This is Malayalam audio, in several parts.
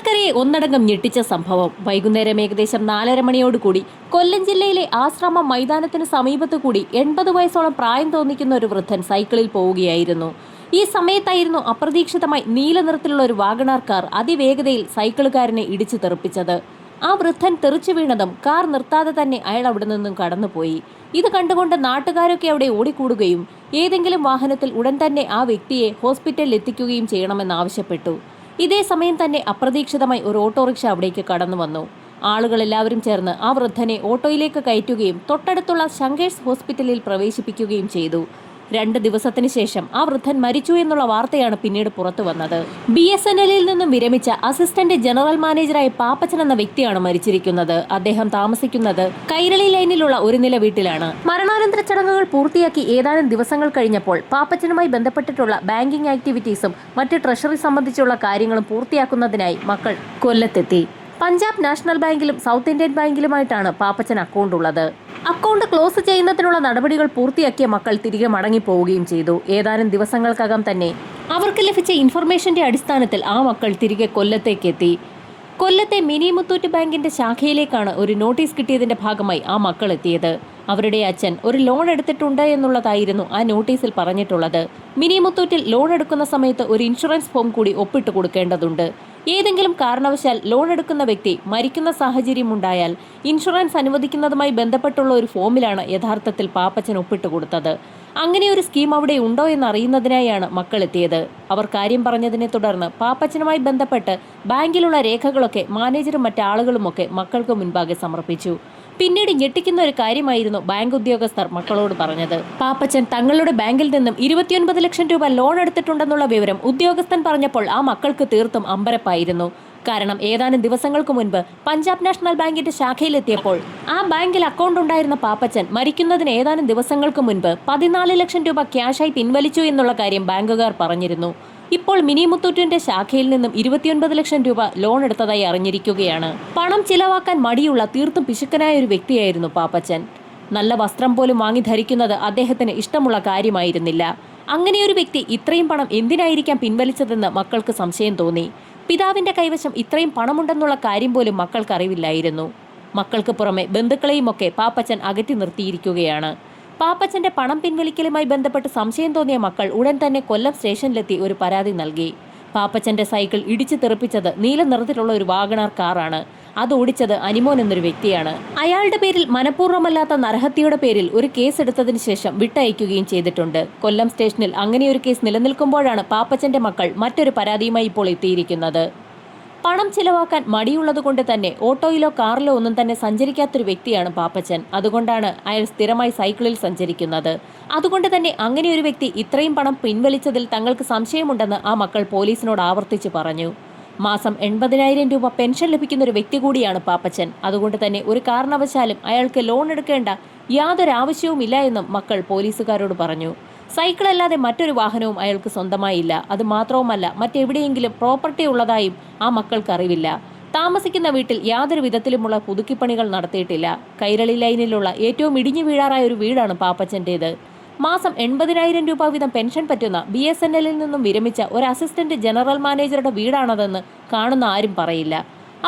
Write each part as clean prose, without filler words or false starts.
കൊട്ടാരക്കരയെ ഒന്നടങ്കം ഞെട്ടിച്ച സംഭവം വൈകുന്നേരം ഏകദേശം 4:30 മണിയോടുകൂടി കൊല്ലം ജില്ലയിലെ ആശ്രമം മൈതാനത്തിന് സമീപത്തു കൂടി 80 വയസ്സോളം പ്രായം തോന്നിക്കുന്ന ഒരു വൃദ്ധൻ സൈക്കിളിൽ പോവുകയായിരുന്നു. ഈ സമയത്തായിരുന്നു അപ്രതീക്ഷിതമായി നീല നിറത്തിലുള്ള ഒരു വാഗണാർ കാർ അതിവേഗതയിൽ സൈക്കിളുകാരനെ ഇടിച്ചു തെറിപ്പിച്ചത്. ആ വൃദ്ധൻ തെറിച്ചു വീണതും കാർ നിർത്താതെ തന്നെ അയാൾ അവിടെ നിന്നും കടന്നുപോയി. ഇത് കണ്ടുകൊണ്ട് നാട്ടുകാരൊക്കെ അവിടെ ഓടിക്കൂടുകയും ഏതെങ്കിലും വാഹനത്തിൽ ഉടൻ തന്നെ ആ വ്യക്തിയെ ഹോസ്പിറ്റലിൽ എത്തിക്കുകയും ചെയ്യണമെന്നാവശ്യപ്പെട്ടു. ഇതേ സമയം തന്നെ അപ്രതീക്ഷിതമായി ഒരു ഓട്ടോറിക്ഷ അവിടേക്ക് കടന്നു വന്നു. ആളുകളെല്ലാവരും ചേർന്ന് ആ വൃദ്ധനെ ഓട്ടോയിലേക്ക് കയറ്റുകയും തൊട്ടടുത്തുള്ള ശങ്കേഴ്സ് ഹോസ്പിറ്റലിൽ പ്രവേശിപ്പിക്കുകയും ചെയ്തു. 2 ദിവസത്തിന് ശേഷം ആ വൃദ്ധൻ മരിച്ചു എന്നുള്ള വാർത്തയാണ് പിന്നീട് പുറത്തു വന്നത്. BSNL-ൽ നിന്നും വിരമിച്ച അസിസ്റ്റന്റ് ജനറൽ മാനേജറായ പാപ്പച്ചൻ എന്ന വ്യക്തിയാണ് മരിച്ചിരിക്കുന്നത്. അദ്ദേഹം താമസിക്കുന്നത് കൈരളി ലൈനിലുള്ള ഒരു നില വീട്ടിലാണ്. മരണാനന്തര ചടങ്ങുകൾ പൂർത്തിയാക്കി ഏതാനും ദിവസങ്ങൾ കഴിഞ്ഞപ്പോൾ പാപ്പച്ചനുമായി ബന്ധപ്പെട്ടിട്ടുള്ള ബാങ്കിംഗ് ആക്ടിവിറ്റീസും മറ്റ് ട്രഷറി സംബന്ധിച്ചുള്ള കാര്യങ്ങളും പൂർത്തിയാക്കുന്നതിനായി മക്കൾ കൊല്ലത്തെത്തി. പഞ്ചാബ് നാഷണൽ ബാങ്കിലും സൗത്ത് ഇന്ത്യൻ ബാങ്കിലുമായിട്ടാണ് പാപ്പച്ചൻ അക്കൗണ്ട് ഉള്ളത്. അക്കൗണ്ട് ക്ലോസ് ചെയ്യുന്നതിനുള്ള നടപടികൾ പൂർത്തിയാക്കിയ മക്കൾ തിരികെ മടങ്ങിപ്പോവുകയും ചെയ്തു. ഏതാനും ദിവസങ്ങൾക്കകം തന്നെ അവർക്ക് ലഭിച്ച ഇൻഫർമേഷന്റെ അടിസ്ഥാനത്തിൽ ആ മക്കൾ തിരികെ കൊല്ലത്തേക്ക് എത്തി. കൊല്ലത്തെ മിനി മുത്തൂറ്റ് ബാങ്കിന്റെ ശാഖയിലേക്കാണ് ഒരു നോട്ടീസ് കിട്ടിയതിന്റെ ഭാഗമായി ആ മക്കൾ എത്തിയത്. അവരുടെ അച്ഛൻ ഒരു ലോൺ എടുത്തിട്ടുണ്ട് എന്നുള്ളതായിരുന്നു ആ നോട്ടീസിൽ പറഞ്ഞിട്ടുള്ളത്. മിനി മുത്തൂറ്റിൽ ലോൺ എടുക്കുന്ന സമയത്ത് ഒരു ഇൻഷുറൻസ് ഫോം കൂടി ഒപ്പിട്ട് കൊടുക്കേണ്ടതുണ്ട്. ഏതെങ്കിലും കാരണവശാൽ ലോൺ എടുക്കുന്ന വ്യക്തി മരിക്കുന്ന സാഹചര്യം ഉണ്ടായാൽ ഇൻഷുറൻസ് അനുവദിക്കുന്നതുമായി ബന്ധപ്പെട്ടുള്ള ഒരു ഫോമിലാണ് യഥാർത്ഥത്തിൽ പാപ്പച്ചൻ ഒപ്പിട്ട് കൊടുത്തത്. അങ്ങനെ ഒരു സ്കീം അവിടെ ഉണ്ടോ എന്നറിയുന്നതിനായാണ് മക്കൾ എത്തിയത്. അവർ കാര്യം പറഞ്ഞതിനെ തുടർന്ന് പാപ്പച്ചനുമായി ബന്ധപ്പെട്ട് ബാങ്കിലുള്ള രേഖകളൊക്കെ മാനേജറും മറ്റാളുകളുമൊക്കെ മക്കൾക്ക് മുൻപാകെ സമർപ്പിച്ചു. പിന്നീട് ഞെട്ടിക്കുന്ന ഒരു കാര്യമായിരുന്നു ബാങ്ക് ഉദ്യോഗസ്ഥർ മക്കളോട് പറഞ്ഞത്. പാപ്പച്ചൻ തങ്ങളുടെ ബാങ്കിൽ നിന്നും 29 ലക്ഷം രൂപ ലോൺ എടുത്തിട്ടുണ്ടെന്നുള്ള വിവരം ഉദ്യോഗസ്ഥൻ പറഞ്ഞപ്പോൾ ആ മക്കൾക്ക് തീർത്തും അമ്പരപ്പായിരുന്നു. കാരണം ഏതാനും ദിവസങ്ങൾക്ക് മുൻപ് പഞ്ചാബ് നാഷണൽ ബാങ്കിന്റെ ശാഖയിലെത്തിയപ്പോൾ ആ ബാങ്കിൽ അക്കൗണ്ട് ഉണ്ടായിരുന്ന പാപ്പച്ചൻ മരിക്കുന്നതിന് ഏതാനും ദിവസങ്ങൾക്ക് മുൻപ് 14 ലക്ഷം രൂപ ക്യാഷായി പിൻവലിച്ചു എന്നുള്ള കാര്യം ബാങ്കുകാർ പറഞ്ഞിരുന്നു. ഇപ്പോൾ മിനി മുത്തൂറ്റിന്റെ ശാഖയിൽ നിന്നും 29 ലക്ഷം രൂപ ലോൺ എടുത്തതായി അറിഞ്ഞിരിക്കുകയാണ്. പണം ചിലവാക്കാൻ മടിയുള്ള തീർത്തും പിശുക്കനായ ഒരു വ്യക്തിയായിരുന്നു പാപ്പച്ചൻ. നല്ല വസ്ത്രം പോലും വാങ്ങി ധരിക്കുന്നത് അദ്ദേഹത്തിന് ഇഷ്ടമുള്ള കാര്യമായിരുന്നില്ല. അങ്ങനെയൊരു വ്യക്തി ഇത്രയും പണം എന്തിനായിരിക്കാം പിൻവലിച്ചതെന്ന് മക്കൾക്ക് സംശയം തോന്നി. പിതാവിന്റെ കൈവശം ഇത്രയും പണമുണ്ടെന്നുള്ള കാര്യം പോലും മക്കൾക്ക് അറിവില്ലായിരുന്നു. മക്കൾക്ക് പുറമെ ബന്ധുക്കളെയുമൊക്കെ പാപ്പച്ചൻ അകറ്റി നിർത്തിയിരിക്കുകയാണ്. പാപ്പച്ചന്റെ പണം പിൻവലിക്കലുമായി ബന്ധപ്പെട്ട് സംശയം തോന്നിയ മക്കൾ ഉടൻ തന്നെ കൊല്ലം സ്റ്റേഷനിലെത്തി ഒരു പരാതി നൽകി. പാപ്പച്ചന്റെ സൈക്കിൾ ഇടിച്ചു തെറിപ്പിച്ചത് നീല നിറത്തിലുള്ള ഒരു വാഗണാർ കാറാണ്. അത് ഓടിച്ചത് അനിമോൻ എന്നൊരു വ്യക്തിയാണ്. അയാളുടെ പേരിൽ മനഃപൂർവ്വമല്ലാത്ത നരഹത്യയുടെ പേരിൽ ഒരു കേസ് എടുത്തതിന് ശേഷം വിട്ടയക്കുകയും ചെയ്തിട്ടുണ്ട്. കൊല്ലം സ്റ്റേഷനിൽ അങ്ങനെയൊരു കേസ് നിലനിൽക്കുമ്പോഴാണ് പാപ്പച്ചന്റെ മക്കൾ മറ്റൊരു പരാതിയുമായി ഇപ്പോൾ എത്തിയിരിക്കുന്നത്. പണം ചിലവാക്കാൻ മടിയുള്ളതുകൊണ്ട് തന്നെ ഓട്ടോയിലോ കാറിലോ ഒന്നും തന്നെ സഞ്ചരിക്കാത്തൊരു വ്യക്തിയാണ് പാപ്പച്ചൻ. അതുകൊണ്ടാണ് അയാൾ സ്ഥിരമായി സൈക്കിളിൽ സഞ്ചരിക്കുന്നത്. അതുകൊണ്ട് തന്നെ അങ്ങനെ ഒരു വ്യക്തി ഇത്രയും പണം പിൻവലിച്ചതിൽ തങ്ങൾക്ക് സംശയമുണ്ടെന്ന് ആ മക്കൾ പോലീസിനോട് ആവർത്തിച്ച് പറഞ്ഞു. മാസം 80,000 രൂപ പെൻഷൻ ലഭിക്കുന്ന ഒരു വ്യക്തി കൂടിയാണ് പാപ്പച്ചൻ. അതുകൊണ്ട് തന്നെ ഒരു കാരണവശാലും അയാൾക്ക് ലോൺ എടുക്കേണ്ട യാതൊരു ആവശ്യവുമില്ല എന്നും മക്കൾ പോലീസുകാരോട് പറഞ്ഞു. സൈക്കിൾ അല്ലാതെ മറ്റൊരു വാഹനവും അയാൾക്ക് സ്വന്തമായില്ല. അത് മാത്രവുമല്ല, മറ്റെവിടെയെങ്കിലും പ്രോപ്പർട്ടി ഉള്ളതായും ആ മക്കൾക്ക് അറിവില്ല. താമസിക്കുന്ന വീട്ടിൽ യാതൊരു വിധത്തിലുമുള്ള പുതുക്കിപ്പണികൾ നടത്തിയിട്ടില്ല. കൈരളി ലൈനിലുള്ള ഏറ്റവും ഇടിഞ്ഞു വീഴാറായ ഒരു വീടാണ് പാപ്പച്ചൻ്റേത്. മാസം 80,000 രൂപ വീതം പെൻഷൻ പറ്റുന്ന BSNL-ൽ നിന്നും വിരമിച്ച ഒരു അസിസ്റ്റന്റ് ജനറൽ മാനേജറുടെ വീടാണതെന്ന് കാണുന്ന ആരും പറയില്ല.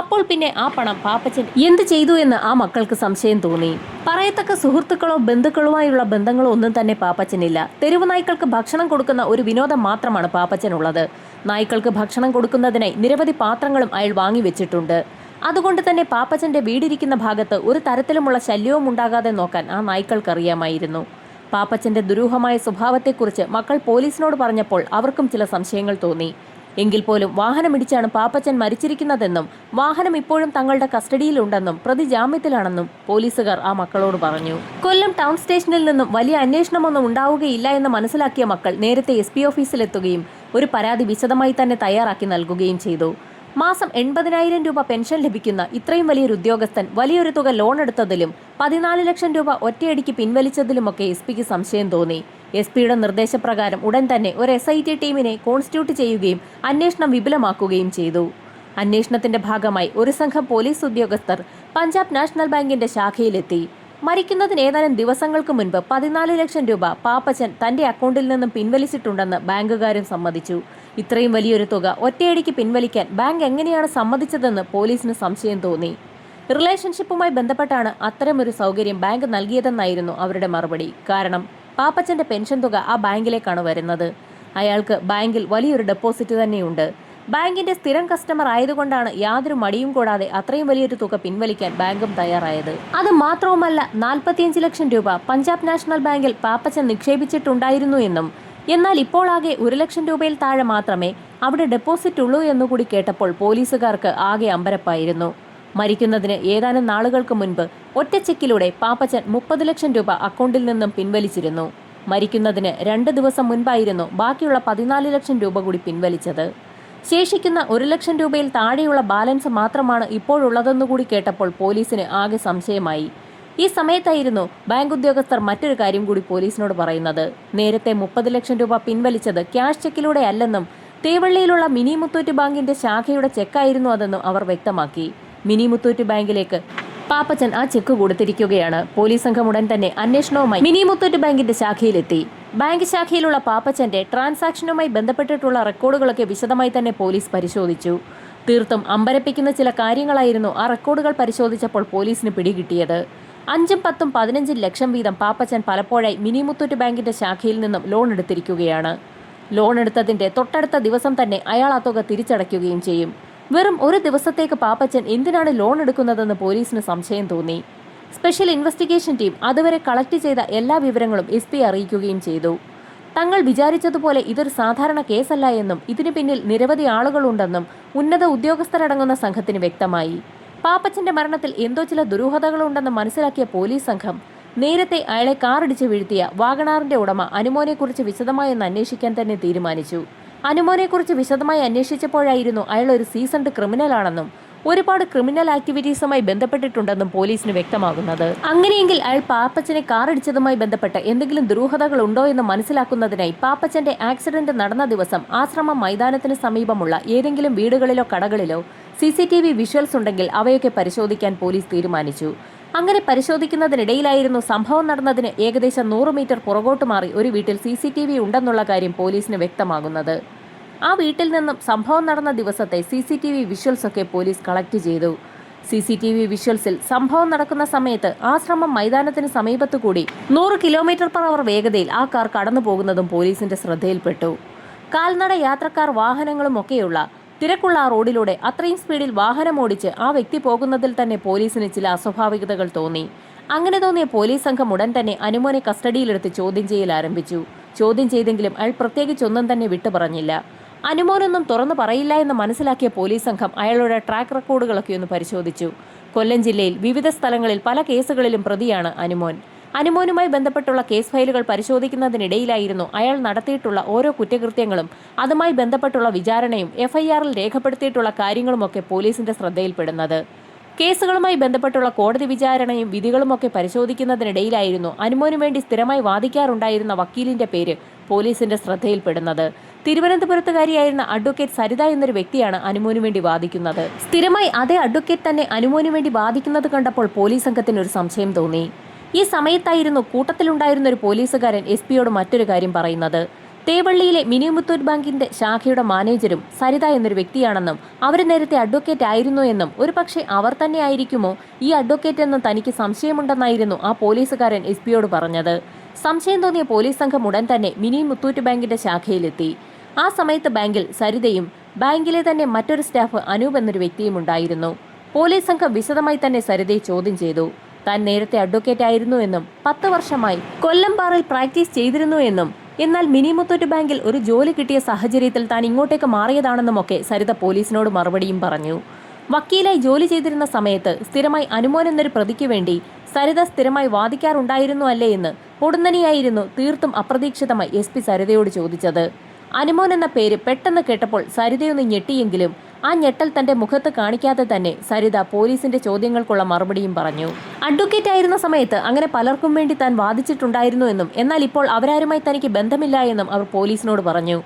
അപ്പോൾ പിന്നെ ആ പണം പാപ്പച്ചൻ എന്ത് ചെയ്തു എന്ന് ആ മക്കൾക്ക് സംശയം തോന്നി. പറയത്തക്ക സുഹൃത്തുക്കളോ ബന്ധുക്കളുമായുള്ള ബന്ധങ്ങളോ ഒന്നും തന്നെ പാപ്പച്ചനില്ല. തെരുവു നായ്ക്കൾക്ക് ഭക്ഷണം കൊടുക്കുന്ന ഒരു വിനോദം മാത്രമാണ് പാപ്പച്ചനുള്ളത്. നായ്ക്കൾക്ക് ഭക്ഷണം കൊടുക്കുന്നതിനായി നിരവധി പാത്രങ്ങളും അയാൾ വാങ്ങിവെച്ചിട്ടുണ്ട്. അതുകൊണ്ട് തന്നെ പാപ്പച്ചന്റെ വീടിരിക്കുന്ന ഭാഗത്ത് ഒരു തരത്തിലുമുള്ള ശല്യവും ഉണ്ടാകാതെ നോക്കാൻ ആ നായ്ക്കൾക്കറിയാമായിരുന്നു. പാപ്പച്ചന്റെ ദുരൂഹമായ സ്വഭാവത്തെക്കുറിച്ച് മക്കൾ പോലീസിനോട് പറഞ്ഞപ്പോൾ അവർക്കും ചില സംശയങ്ങൾ തോന്നി. എങ്കിൽ പോലും വാഹനമിടിച്ചാണ് പാപ്പച്ചൻ മരിച്ചിരിക്കുന്നതെന്നും വാഹനം ഇപ്പോഴും തങ്ങളുടെ കസ്റ്റഡിയിലുണ്ടെന്നും പ്രതി ജാമ്യത്തിലാണെന്നും പോലീസുകാർ ആ മക്കളോട് പറഞ്ഞു. കൊല്ലം ടൗൺ സ്റ്റേഷനിൽ നിന്നും വലിയ അന്വേഷണമൊന്നും ഉണ്ടാവുകയില്ല എന്ന് മനസ്സിലാക്കിയ മക്കൾ നേരത്തെ SP ഓഫീസിലെത്തുകയും ഒരു പരാതി വിശദമായി തന്നെ തയ്യാറാക്കി നൽകുകയും ചെയ്തു. മാസം 80,000 രൂപ പെൻഷൻ ലഭിക്കുന്ന ഇത്രയും വലിയൊരു ഉദ്യോഗസ്ഥൻ വലിയൊരു തുക ലോൺ എടുത്തതിലും 14 ലക്ഷം രൂപ ഒറ്റയടിക്ക് പിൻവലിച്ചതിലുമൊക്കെ SP-ക്ക് സംശയം തോന്നി. SP-യുടെ നിർദ്ദേശപ്രകാരം ഉടൻ തന്നെ ഒരു SIT ടീമിനെ കോൺസ്റ്റിറ്റ്യൂട്ട് ചെയ്യുകയും അന്വേഷണം വിപുലമാക്കുകയും ചെയ്തു. അന്വേഷണത്തിന്റെ ഭാഗമായി ഒരു സംഘം പോലീസ് ഉദ്യോഗസ്ഥർ പഞ്ചാബ് നാഷണൽ ബാങ്കിന്റെ ശാഖയിലെത്തി. മരിക്കുന്നതിന് ഏതാനും ദിവസങ്ങൾക്ക് മുൻപ് 14 ലക്ഷം രൂപ പാപ്പച്ചൻ തന്റെ അക്കൗണ്ടിൽ നിന്നും പിൻവലിച്ചിട്ടുണ്ടെന്ന് ബാങ്കുകാരും സമ്മതിച്ചു. ഇത്രയും വലിയൊരു തുക ഒറ്റയടിക്ക് പിൻവലിക്കാൻ ബാങ്ക് എങ്ങനെയാണ് സമ്മതിച്ചതെന്ന് പോലീസിന് സംശയം തോന്നി. റിലേഷൻഷിപ്പുമായി ബന്ധപ്പെട്ടാണ് അത്തരമൊരു സൗകര്യം ബാങ്ക് നൽകിയതെന്നായിരുന്നു അവരുടെ മറുപടി. കാരണം പാപ്പച്ചന്റെ പെൻഷൻ തുക ആ ബാങ്കിലേക്കാണ് വരുന്നത്. അയാൾക്ക് ബാങ്കിൽ വലിയൊരു ഡെപ്പോസിറ്റ് തന്നെയുണ്ട്. ബാങ്കിന്റെ സ്ഥിരം കസ്റ്റമർ ആയതുകൊണ്ടാണ് യാതൊരു മടിയും കൂടാതെ അത്രയും വലിയൊരു തുക പിൻവലിക്കാൻ ബാങ്കും തയ്യാറായത്. അത് മാത്രവുമല്ല, 45 ലക്ഷം രൂപ പഞ്ചാബ് നാഷണൽ ബാങ്കിൽ പാപ്പച്ചൻ നിക്ഷേപിച്ചിട്ടുണ്ടായിരുന്നു എന്നും, എന്നാൽ ഇപ്പോൾ ആകെ 1 ലക്ഷം രൂപയിൽ താഴെ മാത്രമേ അവിടെ ഡെപ്പോസിറ്റ് ഉള്ളൂ എന്നുകൂടി കേട്ടപ്പോൾ പോലീസുകാർക്ക് ആകെ അമ്പരപ്പായിരുന്നു. മരിക്കുന്നതിന് ഏതാനും നാളുകൾക്ക് മുൻപ് ഒറ്റ ചെക്കിലൂടെ പാപ്പച്ചൻ 30 ലക്ഷം രൂപ അക്കൗണ്ടിൽ നിന്നും പിൻവലിച്ചിരുന്നു. മരിക്കുന്നതിന് 2 ദിവസം മുൻപായിരുന്നു ബാക്കിയുള്ള 14 ലക്ഷം രൂപ കൂടി പിൻവലിച്ചത്. ശേഷിക്കുന്ന 1 ലക്ഷം രൂപയിൽ താഴെയുള്ള ബാലൻസ് മാത്രമാണ് ഇപ്പോഴുള്ളതെന്നുകൂടി കേട്ടപ്പോൾ പോലീസിന് ആകെ സംശയമായി. ഈ സമയത്തായിരുന്നു ബാങ്ക് ഉദ്യോഗസ്ഥർ മറ്റൊരു കാര്യം കൂടി പോലീസിനോട് പറയുന്നത്. നേരത്തെ 30 ലക്ഷം രൂപ പിൻവലിച്ചത് ക്യാഷ് ചെക്കിലൂടെ അല്ലെന്നും തേവള്ളിയിലുള്ള മിനി മുത്തൂറ്റ് ബാങ്കിന്റെ ശാഖയുടെ ചെക്കായിരുന്നു അതെന്നും അവർ വ്യക്തമാക്കി. മിനി മുത്തൂറ്റ് ബാങ്കിലേക്ക് പാപ്പച്ചൻ ആ ചെക്ക് കൊടുത്തിരിക്കുകയാണ്. പോലീസ് സംഘം ഉടൻ തന്നെ അന്വേഷണവുമായി മിനി മുത്തൂറ്റ് ബാങ്കിന്റെ ശാഖയിലെത്തി. ബാങ്ക് ശാഖയിലുള്ള പാപ്പച്ചന്റെ ട്രാൻസാക്ഷനുമായി ബന്ധപ്പെട്ടിട്ടുള്ള റെക്കോർഡുകളൊക്കെ വിശദമായി തന്നെ പോലീസ് പരിശോധിച്ചു. തീർത്തും അമ്പരപ്പിക്കുന്ന ചില കാര്യങ്ങളായിരുന്നു ആ റെക്കോർഡുകൾ പരിശോധിച്ചപ്പോൾ പോലീസിന് പിടികിട്ടിയത്. 5ഉം 10ഉം 15 ലക്ഷം വീതം പാപ്പച്ചൻ പലപ്പോഴായി മിനി മുത്തൂറ്റ് ബാങ്കിന്റെ ശാഖയിൽ നിന്നും ലോൺ എടുത്തിരിക്കുകയാണ്. ലോൺ എടുത്തതിന്റെ തൊട്ടടുത്ത ദിവസം തന്നെ അയാൾ ആ തുക തിരിച്ചടയ്ക്കുകയും ചെയ്യും. വെറും ഒരു ദിവസത്തേക്ക് പാപ്പച്ചൻ എന്തിനാണ് ലോൺ എടുക്കുന്നതെന്ന് പോലീസിന് സംശയം തോന്നി. സ്പെഷ്യൽ ഇൻവെസ്റ്റിഗേഷൻ ടീം അതുവരെ കളക്ട് ചെയ്ത എല്ലാ വിവരങ്ങളും SP അറിയിക്കുകയും ചെയ്തു. തങ്ങൾ വിചാരിച്ചതുപോലെ ഇതൊരു സാധാരണ കേസല്ല എന്നും ഇതിനു പിന്നിൽ നിരവധി ആളുകളുണ്ടെന്നും ഉന്നത ഉദ്യോഗസ്ഥരടങ്ങുന്ന സംഘത്തിന് വ്യക്തമായി. പാപ്പച്ചന്റെ മരണത്തിൽ എന്തോ ചില ദുരൂഹതകളുണ്ടെന്ന് മനസ്സിലാക്കിയ പോലീസ് സംഘം നേരത്തെ അയാളെ കാറിടിച്ച് വീഴ്ത്തിയ വാഗണാറിന്റെ ഉടമ അനുമോനെക്കുറിച്ച് വിശദമായി ഒന്ന് അന്വേഷിക്കാൻ തന്നെ തീരുമാനിച്ചു. അനുമോനെക്കുറിച്ച് വിശദമായി അന്വേഷിച്ചപ്പോഴായിരുന്നു അയാൾ ഒരു സീസൺഡ് ക്രിമിനലാണെന്നും ഒരുപാട് ക്രിമിനൽ ആക്ടിവിറ്റീസുമായി ബന്ധപ്പെട്ടിട്ടുണ്ടെന്നും പോലീസിന് വ്യക്തമാകുന്നത്. അങ്ങനെയെങ്കിൽ അയാൾ പാപ്പച്ചനെ കാറിടിച്ചതുമായി ബന്ധപ്പെട്ട് എന്തെങ്കിലും ദുരൂഹതകൾ ഉണ്ടോ എന്ന് മനസ്സിലാക്കുന്നതിനായി പാപ്പച്ചന്റെ ആക്സിഡന്റ് നടന്ന ദിവസം ആശ്രമം മൈതാനത്തിന് സമീപമുള്ള ഏതെങ്കിലും വീടുകളിലോ കടകളിലോ CCTV വിഷ്വൽസ് ഉണ്ടെങ്കിൽ അവയൊക്കെ പരിശോധിക്കാൻ പോലീസ് തീരുമാനിച്ചു. അങ്ങനെ പരിശോധിക്കുന്നതിനിടയിലായിരുന്നു സംഭവം നടന്നതിന് ഏകദേശം 100 മീറ്റർ പുറകോട്ട് മാറി ഒരു വീട്ടിൽ CCTV ഉണ്ടെന്നുള്ള കാര്യം പോലീസിന് വ്യക്തമാകുന്നത്. ആ വീട്ടിൽ നിന്നും സംഭവം നടന്ന ദിവസത്തെ CCTV വിഷ്വൽസ് ഒക്കെ പോലീസ് കളക്ട് ചെയ്തു. CCTV വിഷ്വൽസിൽ സംഭവം നടക്കുന്ന സമയത്ത് ആശ്രമം മൈതാനത്തിന് സമീപത്തു കൂടി 100 km/h വേഗതയിൽ ആ കാർ കടന്നു പോകുന്നതും പോലീസിന്റെ ശ്രദ്ധയിൽപ്പെട്ടു. കാൽനട യാത്രക്കാർ വാഹനങ്ങളും ഒക്കെയുള്ള തിരക്കുള്ള ആ റോഡിലൂടെ അത്രയും സ്പീഡിൽ വാഹനമോടിച്ച് ആ വ്യക്തി പോകുന്നതിൽ തന്നെ പോലീസിന് ചില അസ്വാഭാവികതകൾ തോന്നി. അങ്ങനെ തോന്നിയ പോലീസ് സംഘം ഉടൻ തന്നെ അനുമോനെ കസ്റ്റഡിയിലെടുത്ത് ചോദ്യം ചെയ്യൽ ആരംഭിച്ചു. ചോദ്യം ചെയ്തെങ്കിലും അയാൾ പ്രത്യേകിച്ചൊന്നും തന്നെ വിട്ടു പറഞ്ഞില്ല. അനുമോനൊന്നും തുറന്നു പറയില്ല എന്ന് മനസ്സിലാക്കിയ പോലീസ് സംഘം അയാളുടെ ട്രാക്ക് റെക്കോർഡുകളൊക്കെ ഒന്ന് പരിശോധിച്ചു. കൊല്ലം ജില്ലയിൽ വിവിധ സ്ഥലങ്ങളിൽ പല കേസുകളിലും പ്രതിയാണ് അനുമോൻ. അനുമോനുമായി ബന്ധപ്പെട്ടുള്ള കേസ് ഫയലുകൾ പരിശോധിക്കുന്നതിനിടയിലായിരുന്നു അയാൾ നടത്തിയിട്ടുള്ള ഓരോ കുറ്റകൃത്യങ്ങളും അതുമായി ബന്ധപ്പെട്ടുള്ള വിചാരണയും FIRൽ രേഖപ്പെടുത്തിയിട്ടുള്ള കാര്യങ്ങളുമൊക്കെ പോലീസിന്റെ ശ്രദ്ധയിൽപ്പെടുന്നത്. കേസുകളുമായി ബന്ധപ്പെട്ടുള്ള കോടതി വിചാരണയും വിധികളുമൊക്കെ പരിശോധിക്കുന്നതിനിടയിലായിരുന്നു അനുമോനു വേണ്ടി സ്ഥിരമായി വാദിക്കാറുണ്ടായിരുന്ന വക്കീലിന്റെ പേര് പോലീസിന്റെ ശ്രദ്ധയിൽപ്പെടുന്നത്. തിരുവനന്തപുരത്തുകാരിയായിരുന്ന അഡ്വക്കേറ്റ് സരിത എന്നൊരു വ്യക്തിയാണ് അനുമോനു വേണ്ടി വാദിക്കുന്നത്. സ്ഥിരമായി അതേ അഡ്വക്കേറ്റ് തന്നെ അനുമോനു വേണ്ടി വാദിക്കുന്നത് കണ്ടപ്പോൾ പോലീസ് സംഘത്തിന് ഒരു സംശയം തോന്നി. ഈ സമയത്തായിരുന്നു കൂട്ടത്തിലുണ്ടായിരുന്ന ഒരു പോലീസുകാരൻ SP-യോട് മറ്റൊരു കാര്യം പറയുന്നത്. തേവള്ളിയിലെ മിനി മുത്തൂറ്റ് ബാങ്കിന്റെ ശാഖയുടെ മാനേജരും സരിത എന്നൊരു വ്യക്തിയാണെന്നും അവർ നേരത്തെ അഡ്വക്കേറ്റ് ആയിരുന്നു എന്നും ഒരുപക്ഷെ അവർ തന്നെ ആയിരിക്കുമോ ഈ അഡ്വക്കേറ്റ് എന്നും തനിക്ക് സംശയമുണ്ടെന്നായിരുന്നു ആ പോലീസുകാരൻ SP-യോട് പറഞ്ഞത്. സംശയം തോന്നിയ പോലീസ് സംഘം ഉടൻ തന്നെ മിനി മുത്തൂറ്റ് ബാങ്കിന്റെ ശാഖയിലെത്തി. ആ സമയത്ത് ബാങ്കിൽ സരിതയും ബാങ്കിലെ തന്നെ മറ്റൊരു സ്റ്റാഫ് അനൂപ് എന്നൊരു വ്യക്തിയും ഉണ്ടായിരുന്നു. പോലീസ് സംഘം വിശദമായി തന്നെ സരിതയെ ചോദ്യം ചെയ്തു. താൻ നേരത്തെ അഡ്വക്കേറ്റ് ആയിരുന്നു എന്നും 10 വർഷമായി കൊല്ലം ബാറിൽ പ്രാക്ടീസ് ചെയ്തിരുന്നു എന്നും എന്നാൽ മിനി മുത്തൂറ്റ് ബാങ്കിൽ ഒരു ജോലി കിട്ടിയ സാഹചര്യത്തിൽ താൻ ഇങ്ങോട്ടേക്ക് മാറിയതാണെന്നുമൊക്കെ സരിത പോലീസിനോട് മറുപടിയും പറഞ്ഞു. വക്കീലായി ജോലി ചെയ്തിരുന്ന സമയത്ത് സ്ഥിരമായി അനുമോൻ എന്നൊരു പ്രതിക്ക് വേണ്ടി സരിത സ്ഥിരമായി വാദിക്കാറുണ്ടായിരുന്നു അല്ലേ എന്ന് പൊടുന്നനെയായിരുന്നു തീർത്തും അപ്രതീക്ഷിതമായി SP സരിതയോട് ചോദിച്ചത്. അനുമോൻ എന്ന പേര് പെട്ടെന്ന് കേട്ടപ്പോൾ സരിതയൊന്ന് ഞെട്ടിയെങ്കിലും ആ ഞെട്ടൽ തന്റെ മുഖത്ത് കാണിക്കാതെ തന്നെ സരിത പോലീസിന്റെ ചോദ്യങ്ങൾക്കുള്ള മറുപടിയും പറഞ്ഞു. അഡ്വക്കേറ്റ് ആയിരുന്ന സമയത്ത് അങ്ങനെ പലർക്കും വേണ്ടി താൻ വാദിച്ചിട്ടുണ്ടായിരുന്നു എന്നും എന്നാൽ ഇപ്പോൾ അവരാരുമായി തനിക്ക് ബന്ധമില്ല എന്നും അവർ പോലീസിനോട് പറഞ്ഞു.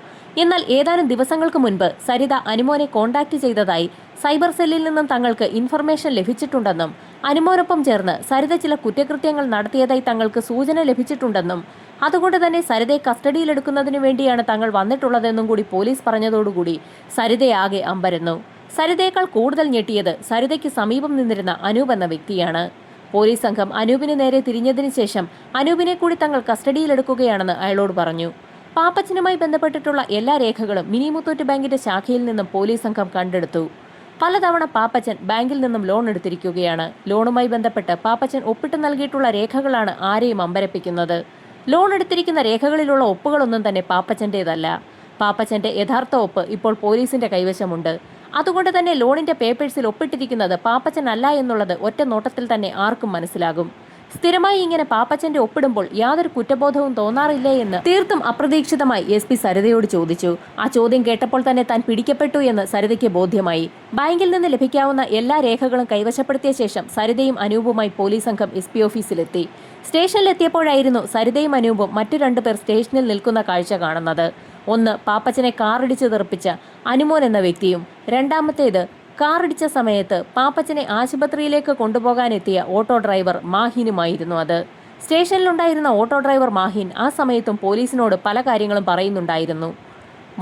എന്നാൽ ഏതാനും ദിവസങ്ങൾക്ക് മുൻപ് സരിത അനുമോനെ കോൺടാക്ട് ചെയ്തതായി സൈബർ സെല്ലിൽ നിന്നും തങ്ങൾക്ക് ഇൻഫർമേഷൻ ലഭിച്ചിട്ടുണ്ടെന്നും അനുമോനൊപ്പം ചേർന്ന് സരിത ചില കുറ്റകൃത്യങ്ങൾ നടത്തിയതായി തങ്ങൾക്ക് സൂചന ലഭിച്ചിട്ടുണ്ടെന്നും അതുകൊണ്ട് തന്നെ സരിതയെ കസ്റ്റഡിയിലെടുക്കുന്നതിനു വേണ്ടിയാണ് തങ്ങൾ വന്നിട്ടുള്ളതെന്നും കൂടി പോലീസ് പറഞ്ഞതോടുകൂടി സരിതയാകെ അമ്പരന്നു. സരിതയേക്കാൾ കൂടുതൽ ഞെട്ടിയത് സരിതയ്ക്ക് സമീപം നിന്നിരുന്ന അനൂപ് എന്ന വ്യക്തിയാണ്. പോലീസ് സംഘം അനൂപിന് നേരെ തിരിഞ്ഞതിനു ശേഷം അനൂപിനെ കൂടി തങ്ങൾ കസ്റ്റഡിയിലെടുക്കുകയാണെന്ന് അയാളോട് പറഞ്ഞു. പാപ്പച്ചനുമായി ബന്ധപ്പെട്ടിട്ടുള്ള എല്ലാ രേഖകളും മിനി മുത്തൂറ്റ് ബാങ്കിന്റെ ശാഖയിൽ നിന്നും പോലീസ് സംഘം കണ്ടെടുത്തു. പലതവണ പാപ്പച്ചൻ ബാങ്കിൽ നിന്നും ലോൺ എടുത്തിരിക്കുകയാണ്. ലോണുമായി ബന്ധപ്പെട്ട് പാപ്പച്ചൻ ഒപ്പിട്ട് നൽകിയിട്ടുള്ള രേഖകളാണ് ആരെയും അമ്പരപ്പിക്കുന്നത്. ലോൺ എടുത്തിരിക്കുന്ന രേഖകളിലുള്ള ഒപ്പുകളൊന്നും തന്നെ പാപ്പച്ചൻ്റേതല്ല. പാപ്പച്ചന്റെ യഥാർത്ഥ ഒപ്പ് ഇപ്പോൾ പോലീസിന്റെ കൈവശമുണ്ട്. അതുകൊണ്ട് തന്നെ ലോണിന്റെ പേപ്പേഴ്സിൽ ഒപ്പിട്ടിരിക്കുന്നത് പാപ്പച്ചൻ അല്ല എന്നുള്ളത് ഒറ്റ നോട്ടത്തിൽ തന്നെ ആർക്കും മനസ്സിലാകും. സ്ഥിരമായി ഇങ്ങനെ പാപ്പച്ചന്റെ ഒപ്പിടുമ്പോൾ യാതൊരു കുറ്റബോധവും തോന്നാറില്ലേ എന്ന് തീർത്തും അപ്രതീക്ഷിതമായി SP സരിതയോട് ചോദിച്ചു. ആ ചോദ്യം കേട്ടപ്പോൾ തന്നെ താൻ പിടിക്കപ്പെട്ടു എന്ന് സരിതയ്ക്ക് ബോധ്യമായി. ബാങ്കിൽ നിന്ന് ലഭിക്കാവുന്ന എല്ലാ രേഖകളും കൈവശപ്പെടുത്തിയ ശേഷം സരിതയും അനൂപുമായി പോലീസ് സംഘം SP ഓഫീസിലെത്തി. സ്റ്റേഷനിലെത്തിയപ്പോഴായിരുന്നു സരിതയും അനൂപും മറ്റു 2 പേർ സ്റ്റേഷനിൽ നിൽക്കുന്ന കാഴ്ച കാണുന്നത്. ഒന്ന് പാപ്പച്ചനെ കാറിടിച്ച് തെറിപ്പിച്ച അനുമോൻ എന്ന വ്യക്തിയും, രണ്ടാമത്തേത് കാറിടിച്ച സമയത്ത് പാപ്പച്ചനെ ആശുപത്രിയിലേക്ക് കൊണ്ടുപോകാനെത്തിയ ഓട്ടോ ഡ്രൈവർ മാഹിനുമായിരുന്നു. അത് സ്റ്റേഷനിലുണ്ടായിരുന്ന ഓട്ടോ ഡ്രൈവർ മാഹിൻ ആ സമയത്തും പോലീസിനോട് പല കാര്യങ്ങളും പറയുന്നുണ്ടായിരുന്നു.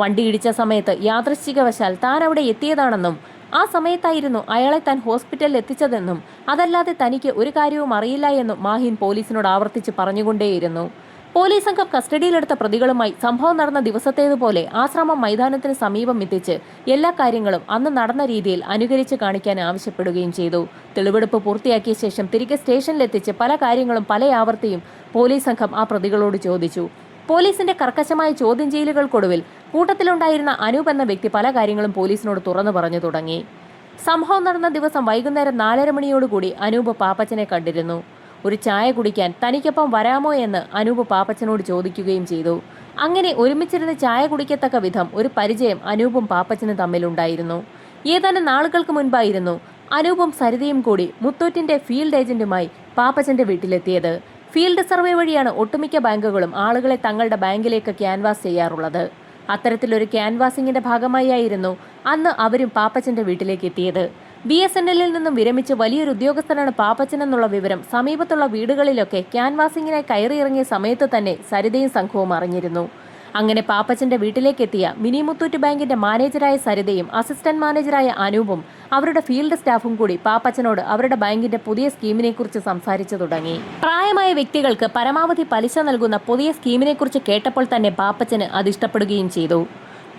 വണ്ടി ഇടിച്ച സമയത്ത് യാദൃശ്ചികവശാൽ താൻ അവിടെ എത്തിയതാണെന്നും ആ സമയത്തായിരുന്നു അയാളെ താൻ ഹോസ്പിറ്റലിൽ എത്തിച്ചതെന്നും അതല്ലാതെ തനിക്ക് ഒരു കാര്യവും അറിയില്ല എന്നും മാഹിൻ പോലീസിനോട് ആവർത്തിച്ച് പറഞ്ഞുകൊണ്ടേയിരുന്നു. പോലീസ് സംഘം കസ്റ്റഡിയിലെടുത്ത പ്രതികളുമായി സംഭവം നടന്ന ദിവസത്തേതുപോലെ ആശ്രമം മൈതാനത്തിന് സമീപം എത്തിച്ച് എല്ലാ കാര്യങ്ങളും അന്ന് നടന്ന രീതിയിൽ അനുകരിച്ച് കാണിക്കാൻ ആവശ്യപ്പെടുകയും ചെയ്തു. തെളിവെടുപ്പ് പൂർത്തിയാക്കിയ ശേഷം തിരികെ സ്റ്റേഷനിലെത്തിച്ച് പല കാര്യങ്ങളും പല ആവർത്തിയും പോലീസ് സംഘം ആ പ്രതികളോട് ചോദിച്ചു. പോലീസിന്റെ കർക്കശമായ ചോദ്യം ചെയ്യലുകൾക്കൊടുവിൽ കൂട്ടത്തിലുണ്ടായിരുന്ന അനൂപ് എന്ന വ്യക്തി പല കാര്യങ്ങളും പോലീസിനോട് തുറന്നു പറഞ്ഞു തുടങ്ങി. സംഭവം നടന്ന ദിവസം വൈകുന്നേരം 4:30 മണിയോടുകൂടി അനൂപ് പാപ്പച്ചനെ കണ്ടിരുന്നു. ഒരു ചായ കുടിക്കാൻ തനിക്കൊപ്പം വരാമോ എന്ന് അനൂപ് പാപ്പച്ചനോട് ചോദിക്കുകയും ചെയ്തു. അങ്ങനെ ഒരുമിച്ചിരുന്ന് ചായ കുടിക്കത്തക്ക വിധം ഒരു പരിചയം അനൂപും പാപ്പച്ചനും തമ്മിലുണ്ടായിരുന്നു. ഏതാനും നാളുകൾക്ക് മുൻപായിരുന്നു അനൂപും സരിതയും കൂടി മുത്തൂറ്റിന്റെ ഫീൽഡ് ഏജന്റുമായി പാപ്പച്ചന്റെ വീട്ടിലെത്തിയത്. ഫീൽഡ് സർവേ വഴിയാണ് ഒട്ടുമിക്ക ബാങ്കുകളും ആളുകളെ തങ്ങളുടെ ബാങ്കിലേക്ക് ക്യാൻവാസ് ചെയ്യാറുള്ളത്. അത്തരത്തിലൊരു ക്യാൻവാസിങ്ങിന്റെ ഭാഗമായിരുന്നു അന്ന് അവരും പാപ്പച്ചന്റെ വീട്ടിലേക്ക് എത്തിയത്. BSNLിൽ നിന്നും വിരമിച്ച് വലിയൊരു ഉദ്യോഗസ്ഥനാണ് പാപ്പച്ചൻ എന്നുള്ള വിവരം സമീപത്തുള്ള വീടുകളിലൊക്കെ ക്യാൻവാസിങ്ങിനായി കയറിയിറങ്ങിയ സമയത്ത് തന്നെ സരിതയും സംഘവും അറിഞ്ഞിരുന്നു. അങ്ങനെ പാപ്പച്ചന്റെ വീട്ടിലേക്കെത്തിയ മിനി മുത്തൂറ്റ് ബാങ്കിന്റെ മാനേജരായ സരിതയും അസിസ്റ്റന്റ് മാനേജറായ അനൂപും അവരുടെ ഫീൽഡ് സ്റ്റാഫും കൂടി പാപ്പച്ചനോട് അവരുടെ ബാങ്കിന്റെ പുതിയ സ്കീമിനെ കുറിച്ച് സംസാരിച്ചു തുടങ്ങി. പ്രായമായ വ്യക്തികൾക്ക് പരമാവധി പലിശ നൽകുന്ന പുതിയ സ്കീമിനെ കുറിച്ച് കേട്ടപ്പോൾ തന്നെ പാപ്പച്ചന് അത് ഇഷ്ടപ്പെടുകയും ചെയ്തു.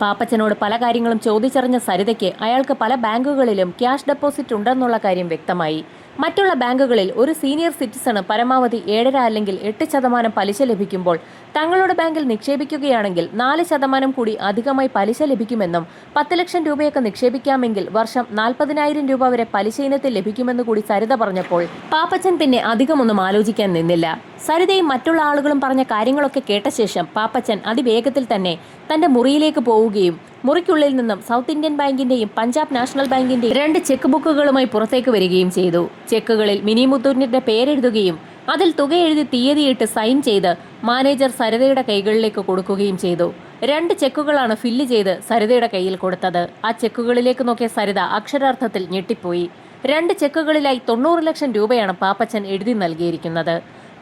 പാപ്പച്ചനോട് പല കാര്യങ്ങളും ചോദിച്ചറിഞ്ഞ സരിതയ്ക്ക് അയാൾക്ക് പല ബാങ്കുകളിലും ക്യാഷ് ഡെപ്പോസിറ്റ് ഉണ്ടെന്നുള്ള കാര്യം വ്യക്തമായി. മറ്റുള്ള ബാങ്കുകളിൽ ഒരു സീനിയർ സിറ്റിസണ് പരമാവധി 7.5 അല്ലെങ്കിൽ 8% പലിശ ലഭിക്കുമ്പോൾ തങ്ങളുടെ ബാങ്കിൽ നിക്ഷേപിക്കുകയാണെങ്കിൽ 4% കൂടി അധികമായി പലിശ ലഭിക്കുമെന്നും 10 ലക്ഷം രൂപയൊക്കെ നിക്ഷേപിക്കാമെങ്കിൽ വർഷം 40,000 രൂപ വരെ പലിശ ഇനത്തിൽ ലഭിക്കുമെന്ന് കൂടി സരിത പറഞ്ഞപ്പോൾ പാപ്പച്ചൻ പിന്നെ അധികമൊന്നും ആലോചിക്കാൻ നിന്നില്ല. സരിതയും മറ്റുള്ള ആളുകളും പറഞ്ഞ കാര്യങ്ങളൊക്കെ കേട്ട ശേഷം പാപ്പച്ചൻ അതിവേഗത്തിൽ തന്നെ തന്റെ മുറിയിലേക്ക് പോവുകയും മുറിക്കുള്ളിൽ നിന്നും സൗത്ത് ഇന്ത്യൻ ബാങ്കിന്റെയും പഞ്ചാബ് നാഷണൽ ബാങ്കിന്റെയും 2 ചെക്ക് ബുക്കുകളുമായി പുറത്തേക്ക് വരികയും ചെയ്തു. ചെക്കുകളിൽ മിനി മുത്തൂറ്റിന്റെ പേരെഴുതുകയും അതിൽ തുക എഴുതി തീയതിയിട്ട് സൈൻ ചെയ്ത് മാനേജർ സരിതയുടെ കൈകളിലേക്ക് കൊടുക്കുകയും ചെയ്തു. 2 ചെക്കുകളാണ് ഫില്ല് ചെയ്ത് സരിതയുടെ കയ്യിൽ കൊടുത്തത്. ആ ചെക്കുകളിലേക്ക് നോക്കിയ സരിത അക്ഷരാർത്ഥത്തിൽ ഞെട്ടിപ്പോയി. 2 ചെക്കുകളിലായി 90 ലക്ഷം രൂപയാണ് പാപ്പച്ചൻ എഴുതി നൽകിയിരിക്കുന്നത്.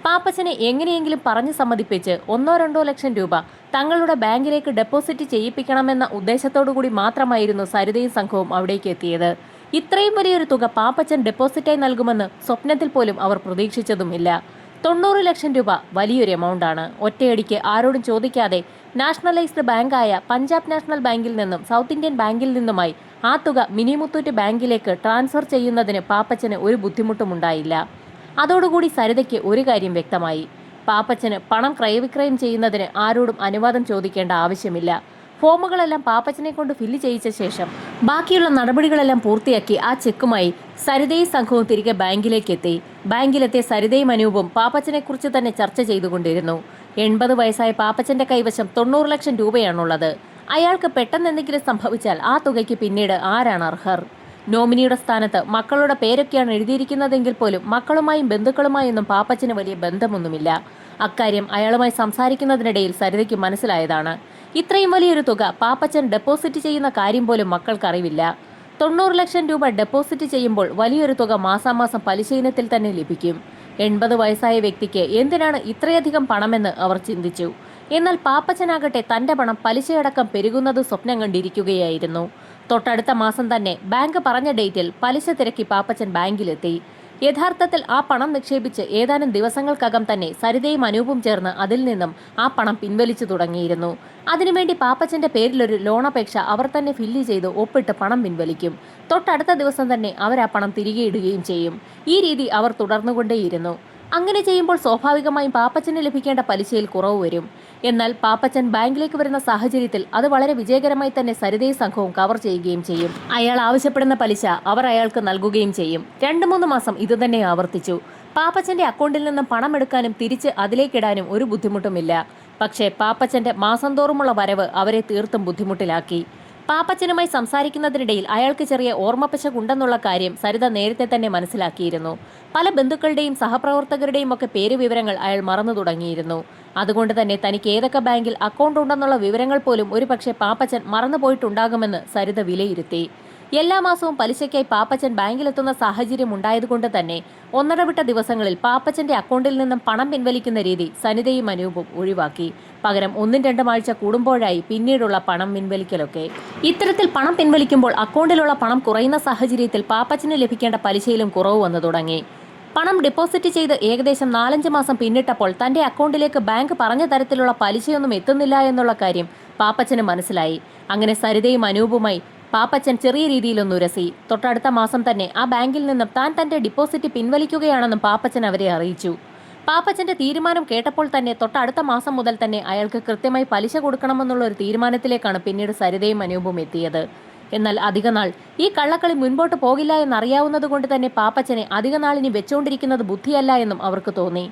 പാപ്പച്ചനെ എങ്ങനെയെങ്കിലും പറഞ്ഞു സമ്മതിപ്പിച്ച് 1-2 ലക്ഷം രൂപ തങ്ങളുടെ ബാങ്കിലേക്ക് ഡെപ്പോസിറ്റ് ചെയ്യിപ്പിക്കണമെന്ന ഉദ്ദേശത്തോടുകൂടി മാത്രമായിരുന്നു സരിതയും സംഘവും അവിടേക്ക് എത്തിയത്. ഇത്രയും വലിയൊരു തുക പാപ്പച്ചൻ ഡെപ്പോസിറ്റായി നൽകുമെന്ന് സ്വപ്നത്തിൽ പോലും അവർ പ്രതീക്ഷിച്ചതുമില്ല. 90 ലക്ഷം രൂപ വലിയൊരു എമൗണ്ടാണ്. ഒറ്റയടിക്ക് ആരോടും ചോദിക്കാതെ നാഷണലൈസ്ഡ് ബാങ്കായ പഞ്ചാബ് നാഷണൽ ബാങ്കിൽ നിന്നും സൗത്ത് ഇന്ത്യൻ ബാങ്കിൽ നിന്നുമായി ആ തുക മിനി മുത്തൂറ്റ് ബാങ്കിലേക്ക് ട്രാൻസ്ഫർ ചെയ്യുന്നതിന് പാപ്പച്ചന് ഒരു ബുദ്ധിമുട്ടും ഉണ്ടായില്ല. അതോടുകൂടി സരിതയ്ക്ക് ഒരു കാര്യം വ്യക്തമായി. പാപ്പച്ചന് പണം ക്രയവിക്രയം ചെയ്യുന്നതിന് ആരോടും അനുവാദം ചോദിക്കേണ്ട ആവശ്യമില്ല. ഫോമുകളെല്ലാം പാപ്പച്ചനെ കൊണ്ട് ഫില്ല് ചെയ്യിച്ച ശേഷം ബാക്കിയുള്ള നടപടികളെല്ലാം പൂർത്തിയാക്കി ആ ചെക്കുമായി സരിതയും സംഘവും തിരികെ ബാങ്കിലേക്ക് എത്തി. ബാങ്കിലെത്തിയ സരിതയും അനൂപും പാപ്പച്ചനെ കുറിച്ച് തന്നെ ചർച്ച ചെയ്തുകൊണ്ടിരുന്നു. 80 വയസ്സായ പാപ്പച്ചന്റെ കൈവശം 90 ലക്ഷം രൂപയാണുള്ളത്. അയാൾക്ക് പെട്ടെന്ന് എന്തെങ്കിലും സംഭവിച്ചാൽ ആ തുകയ്ക്ക് പിന്നീട് ആരാണ് അർഹർ? നോമിനിയുടെ സ്ഥാനത്ത് മക്കളുടെ പേരൊക്കെയാണ് എഴുതിയിരിക്കുന്നതെങ്കിൽ പോലും മക്കളുമായും ബന്ധുക്കളുമായൊന്നും പാപ്പച്ചന് വലിയ ബന്ധമൊന്നുമില്ല. അക്കാര്യം അയാളുമായി സംസാരിക്കുന്നതിനിടയിൽ സരിതയ്ക്ക് മനസ്സിലായതാണ്. ഇത്രയും വലിയൊരു തുക പാപ്പച്ചൻ ഡെപ്പോസിറ്റ് ചെയ്യുന്ന കാര്യം പോലും മക്കൾക്കറിവില്ല. 90 ലക്ഷം രൂപ ഡെപ്പോസിറ്റ് ചെയ്യുമ്പോൾ വലിയൊരു തുക മാസാമാസം പലിശ ഇനത്തിൽ തന്നെ ലഭിക്കും. 80 വയസ്സായ വ്യക്തിക്ക് എന്തിനാണ് ഇത്രയധികം പണമെന്ന് അവർ ചിന്തിച്ചു. എന്നാൽ പാപ്പച്ചനാകട്ടെ തന്റെ പണം പലിശയടക്കം പെരുകുന്നത് സ്വപ്നം കണ്ടിരിക്കുകയായിരുന്നു. തൊട്ടടുത്ത മാസം തന്നെ ബാങ്ക് പറഞ്ഞ ഡേറ്റിൽ പലിശ തിരക്കി പാപ്പച്ചൻ ബാങ്കിലെത്തി. യഥാർത്ഥത്തിൽ ആ പണം നിക്ഷേപിച്ച് ഏതാനും ദിവസങ്ങൾക്കകം തന്നെ സരിതയും അനൂപും ചേർന്ന് അതിൽ നിന്നും ആ പണം പിൻവലിച്ചു തുടങ്ങിയിരുന്നു. അതിനുവേണ്ടി പാപ്പച്ചന്റെ പേരിലൊരു ലോണപേക്ഷ അവർ തന്നെ ഫില്ല് ചെയ്ത് ഒപ്പിട്ട് പണം പിൻവലിക്കും. തൊട്ടടുത്ത ദിവസം തന്നെ അവർ ആ പണം തിരികെ ഇടുകയും ചെയ്യും. ഈ രീതി അവർ തുടർന്നുകൊണ്ടേയിരുന്നു. അങ്ങനെ ചെയ്യുമ്പോൾ സ്വാഭാവികമായും പാപ്പച്ചന് ലഭിക്കേണ്ട പലിശയിൽ കുറവ് വരും. എന്നാൽ പാപ്പച്ചൻ ബാങ്കിലേക്ക് വരുന്ന സാഹചര്യത്തിൽ അത് വളരെ വിജയകരമായി തന്നെ സരിതയും സംഘവും കവർ ചെയ്യുകയും ചെയ്യും. അയാൾ ആവശ്യപ്പെടുന്ന പലിശ അവർ അയാൾക്ക് നൽകുകയും ചെയ്യും. 2-3 മാസം ഇതുതന്നെ ആവർത്തിച്ചു. പാപ്പച്ചന്റെ അക്കൗണ്ടിൽ നിന്നും പണം എടുക്കാനും തിരിച്ച് അതിലേക്കിടാനും ഒരു ബുദ്ധിമുട്ടുമില്ല. പക്ഷേ പാപ്പച്ചന്റെ മാസം തോറുമുള്ള വരവ് അവരെ തീർത്തും ബുദ്ധിമുട്ടിലാക്കി. പാപ്പച്ചനുമായി സംസാരിക്കുന്നതിനിടയിൽ അയാൾക്ക് ചെറിയ ഓർമ്മപ്പശകുണ്ടെന്നുള്ള കാര്യം സരിത നേരത്തെ തന്നെ മനസ്സിലാക്കിയിരുന്നു. പല ബന്ധുക്കളുടെയും സഹപ്രവർത്തകരുടെയും ഒക്കെ പേര് വിവരങ്ങൾ അയാൾ മറന്നു തുടങ്ങിയിരുന്നു. അതുകൊണ്ട് തന്നെ തനിക്ക് ഏതൊക്കെ ബാങ്കിൽ അക്കൗണ്ട് ഉണ്ടെന്നുള്ള വിവരങ്ങൾ പോലും ഒരുപക്ഷെ പാപ്പച്ചൻ മറന്നുപോയിട്ടുണ്ടാകുമെന്ന് സരിത വിലയിരുത്തി. എല്ലാ മാസവും പലിശയ്ക്കായി പാപ്പച്ചൻ ബാങ്കിലെത്തുന്ന സാഹചര്യം ഉണ്ടായതുകൊണ്ട് തന്നെ ഒന്നടവിട്ട ദിവസങ്ങളിൽ പാപ്പച്ചന്റെ അക്കൗണ്ടിൽ നിന്നും പണം പിൻവലിക്കുന്ന രീതി സനിതയും അനൂപും ഒഴിവാക്കി. പകരം 1-2 ആഴ്ച കൂടുമ്പോഴായി പിന്നീടുള്ള പണം പിൻവലിക്കലൊക്കെ. ഇത്തരത്തിൽ പണം പിൻവലിക്കുമ്പോൾ അക്കൗണ്ടിലുള്ള പണം കുറയുന്ന സാഹചര്യത്തിൽ പാപ്പച്ചന് ലഭിക്കേണ്ട പലിശയിലും കുറവ് വന്നു തുടങ്ങി. പണം ഡെപ്പോസിറ്റ് ചെയ്ത് ഏകദേശം 4-5 മാസം പിന്നിട്ടപ്പോൾ തന്റെ അക്കൗണ്ടിലേക്ക് ബാങ്ക് പറഞ്ഞ തരത്തിലുള്ള പലിശയൊന്നും എത്തുന്നില്ല എന്നുള്ള കാര്യം പാപ്പച്ചന് മനസ്സിലായി. അങ്ങനെ സരിതയും അനൂപുമായി പാപ്പച്ചൻ ചെറിയ രീതിയിലൊന്നുരസി. തൊട്ടടുത്ത മാസം തന്നെ ആ ബാങ്കിൽ നിന്നും താൻ തന്റെ ഡിപ്പോസിറ്റ് പിൻവലിക്കുകയാണെന്നും പാപ്പച്ചൻ അവരെ അറിയിച്ചു. പാപ്പച്ചന്റെ തീരുമാനം കേട്ടപ്പോൾ തന്നെ തൊട്ടടുത്ത മാസം മുതൽ തന്നെ അയാൾക്ക് കൃത്യമായി പലിശ കൊടുക്കണമെന്നുള്ള ഒരു തീരുമാനത്തിലേക്കാണ് പിന്നീട് സരിതയും അനൂപും എത്തിയത്. എന്നാൽ അധികനാൾ ഈ കള്ളക്കളി മുൻപോട്ട് പോകില്ല എന്നറിയാവുന്നത് കൊണ്ട് തന്നെ പാപ്പച്ചനെ അധികനാളിനി വെച്ചുകൊണ്ടിരിക്കുന്നത് ബുദ്ധിയല്ല എന്നും അവർക്ക് തോന്നി.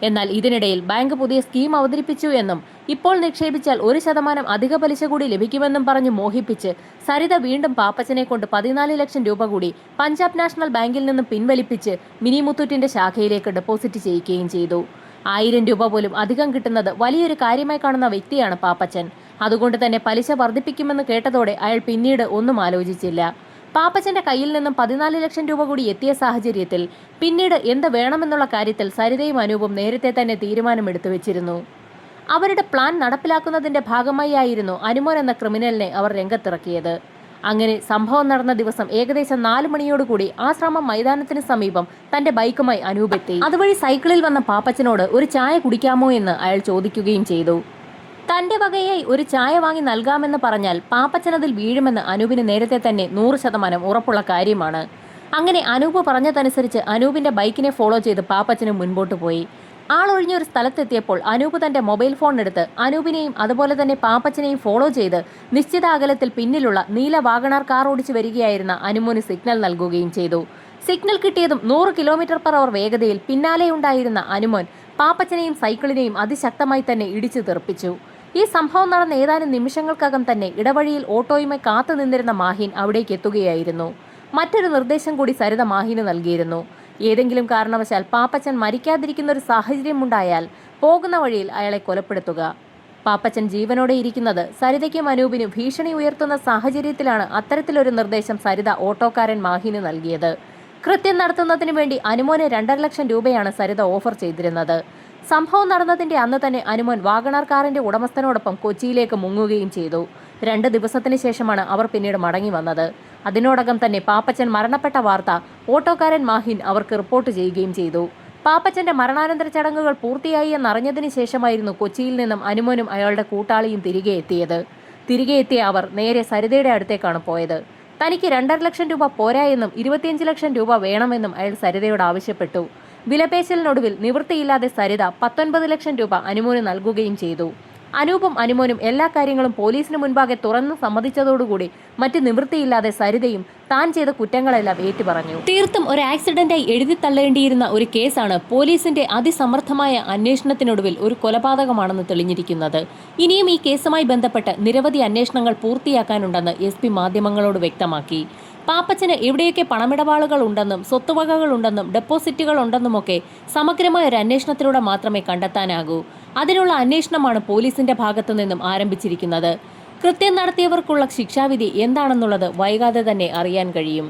എന്നാൽ ഇതിനിടയിൽ ബാങ്ക് പുതിയ സ്കീം അവതരിപ്പിച്ചു എന്നും ഇപ്പോൾ നിക്ഷേപിച്ചാൽ 1% അധിക പലിശ കൂടി ലഭിക്കുമെന്നും പറഞ്ഞ് മോഹിപ്പിച്ച് സരിത വീണ്ടും പാപ്പച്ചനെ കൊണ്ട് 14 ലക്ഷം രൂപ കൂടി പഞ്ചാബ് നാഷണൽ ബാങ്കിൽ നിന്നും പിൻവലിപ്പിച്ച് മിനി മുത്തൂറ്റിന്റെ ശാഖയിലേക്ക് ഡെപ്പോസിറ്റ് ചെയ്യിക്കുകയും ചെയ്തു. 1000 രൂപ പോലും അധികം കിട്ടുന്നത് വലിയൊരു കാര്യമായി കാണുന്ന വ്യക്തിയാണ് പാപ്പച്ചൻ. അതുകൊണ്ട് തന്നെ പലിശ വർദ്ധിപ്പിക്കുമെന്ന് കേട്ടതോടെ അയാൾ പിന്നീട് ഒന്നും ആലോചിച്ചില്ല. പാപ്പച്ചന്റെ കയ്യിൽ നിന്നും 14 ലക്ഷം രൂപ കൂടി എത്തിയ സാഹചര്യത്തിൽ പിന്നീട് എന്ത് വേണമെന്നുള്ള കാര്യത്തിൽ സരിതയും അനൂപും നേരത്തെ തന്നെ തീരുമാനമെടുത്തു വെച്ചിരുന്നു. അവരുടെ പ്ലാൻ നടപ്പിലാക്കുന്നതിന്റെ ഭാഗമായി ആയിരുന്നു അനുമോൻ എന്ന ക്രിമിനലിനെ അവർ രംഗത്തിറക്കിയത്. അങ്ങനെ സംഭവം നടന്ന ദിവസം ഏകദേശം 4 മണിയോടുകൂടി ആശ്രമം മൈതാനത്തിന് സമീപം തന്റെ ബൈക്കുമായി അനൂപ് എത്തി. അതുവഴി സൈക്കിളിൽ വന്ന പാപ്പച്ചനോട് ഒരു ചായ കുടിക്കാമോ എന്ന് അയാൾ ചോദിക്കുകയും ചെയ്തു. തന്റെ വകയായി ഒരു ചായ വാങ്ങി നൽകാമെന്ന് പറഞ്ഞാൽ പാപ്പച്ചനതിൽ വീഴുമെന്ന് അനൂപിന് നേരത്തെ തന്നെ 100% ഉറപ്പുള്ള കാര്യമാണ്. അങ്ങനെ അനൂപ് പറഞ്ഞതനുസരിച്ച് അനൂപിന്റെ ബൈക്കിനെ ഫോളോ ചെയ്ത് പാപ്പച്ചനും മുൻപോട്ട് പോയി. ആളൊഴിഞ്ഞ ഒരു സ്ഥലത്തെത്തിയപ്പോൾ അനൂപ് തന്റെ മൊബൈൽ ഫോൺ എടുത്ത് അനൂപിനെയും അതുപോലെ തന്നെ പാപ്പച്ചനെയും ഫോളോ ചെയ്ത് നിശ്ചിത അകലത്തിൽ പിന്നിലുള്ള നീല വാഗണാർ കാർ ഓടിച്ചു വരികയായിരുന്ന അനുമോന് സിഗ്നൽ നൽകുകയും ചെയ്തു. സിഗ്നൽ കിട്ടിയതും 100 km/h വേഗതയിൽ പിന്നാലെയുണ്ടായിരുന്ന അനുമോൻ പാപ്പച്ചനെയും സൈക്കിളിനെയും അതിശക്തമായി തന്നെ ഇടിച്ചു തെറിപ്പിച്ചു. ഈ സംഭവം നടന്ന ഏതാനും നിമിഷങ്ങൾക്കകം തന്നെ ഇടവഴിയിൽ ഓട്ടോയുമായി കാത്തു നിന്നിരുന്ന മാഹിൻ അവിടേക്ക് എത്തുകയായിരുന്നു. മറ്റൊരു നിർദ്ദേശം കൂടി സരിത മാഹിന് നൽകിയിരുന്നു. ഏതെങ്കിലും കാരണവശാൽ പാപ്പച്ചൻ മരിക്കാതിരിക്കുന്ന ഒരു സാഹചര്യം ഉണ്ടായാൽ പോകുന്ന വഴിയിൽ അയാളെ കൊലപ്പെടുത്തുക. പാപ്പച്ചൻ ജീവനോടെ ഇരിക്കുന്നത് സരിതയ്ക്കും അനൂപിനും ഭീഷണി ഉയർത്തുന്ന സാഹചര്യത്തിലാണ് അത്തരത്തിലൊരു നിർദ്ദേശം സരിത ഓട്ടോക്കാരൻ മാഹിന് നൽകിയത്. കൃത്യം നടത്തുന്നതിന് വേണ്ടി അനുമോന് 2.5 ലക്ഷം രൂപയാണ് സരിത ഓഫർ ചെയ്തിരുന്നത്. സംഭവം നടന്നതിന്റെ അന്ന് തന്നെ അനുമോൻ വാഗണാർ കാറിന്റെ ഉടമസ്ഥനോടൊപ്പം കൊച്ചിയിലേക്ക് മുങ്ങുകയും ചെയ്തു. 2 ദിവസത്തിന് ശേഷമാണ് അവർ പിന്നീട് മടങ്ങി വന്നത്. അതിനോടകം തന്നെ പാപ്പച്ചൻ മരണപ്പെട്ട വാർത്ത ഓട്ടോക്കാരൻ മാഹിൻ അവർക്ക് റിപ്പോർട്ട് ചെയ്യുകയും ചെയ്തു. പാപ്പച്ചന്റെ മരണാനന്തര ചടങ്ങുകൾ പൂർത്തിയായി എന്നറിഞ്ഞതിന് ശേഷമായിരുന്നു കൊച്ചിയിൽ നിന്നും അനുമോനും അയാളുടെ കൂട്ടാളിയും തിരികെ എത്തിയത്. തിരികെ എത്തിയ അവർ നേരെ സരിതയുടെ അടുത്തേക്കാണ് പോയത്. തനിക്ക് 2.5 ലക്ഷം രൂപ പോരാ എന്നും 25 ലക്ഷം രൂപ വേണമെന്നും അയാൾ സരിതയോട് ആവശ്യപ്പെട്ടു. വിലപേശലിനൊടുവിൽ നിവൃത്തിയില്ലാതെ സരിത 19 ലക്ഷം രൂപ അനുമോന് നൽകുകയും ചെയ്തു. അനൂപും അനുമോനും എല്ലാ കാര്യങ്ങളും പോലീസിന് മുൻപാകെ തുറന്നു സമ്മതിച്ചതോടുകൂടി മറ്റ് നിവൃത്തിയില്ലാതെ സരിതയും താൻ ചെയ്ത കുറ്റങ്ങളെല്ലാം ഏറ്റുപറഞ്ഞു. തീർത്തും ഒരു ആക്സിഡന്റായി എഴുതി തള്ളേണ്ടിയിരുന്ന ഒരു കേസാണ് പോലീസിന്റെ അതിസമർത്ഥമായ അന്വേഷണത്തിനൊടുവിൽ ഒരു കൊലപാതകമാണെന്ന് തെളിഞ്ഞിരിക്കുന്നത്. ഇനിയും ഈ കേസുമായി ബന്ധപ്പെട്ട് നിരവധി അന്വേഷണങ്ങൾ പൂർത്തിയാക്കാനുണ്ടെന്ന് SP മാധ്യമങ്ങളോട് വ്യക്തമാക്കി. പാപ്പച്ചന് എവിടെയൊക്കെ പണമിടപാടുകൾ ഉണ്ടെന്നും സ്വത്തുവകകൾ ഉണ്ടെന്നും ഡെപ്പോസിറ്റുകൾ ഉണ്ടെന്നുമൊക്കെ സമഗ്രമായ ഒരു അന്വേഷണത്തിലൂടെ മാത്രമേ കണ്ടെത്താനാകൂ. അതിനുള്ള അന്വേഷണമാണ് പോലീസിന്റെ ഭാഗത്തു നിന്നും ആരംഭിച്ചിരിക്കുന്നത്. കൃത്യം നടത്തിയവർക്കുള്ള ശിക്ഷാവിധി എന്താണെന്നുള്ളത് വൈകാതെ തന്നെ അറിയാൻ കഴിയും.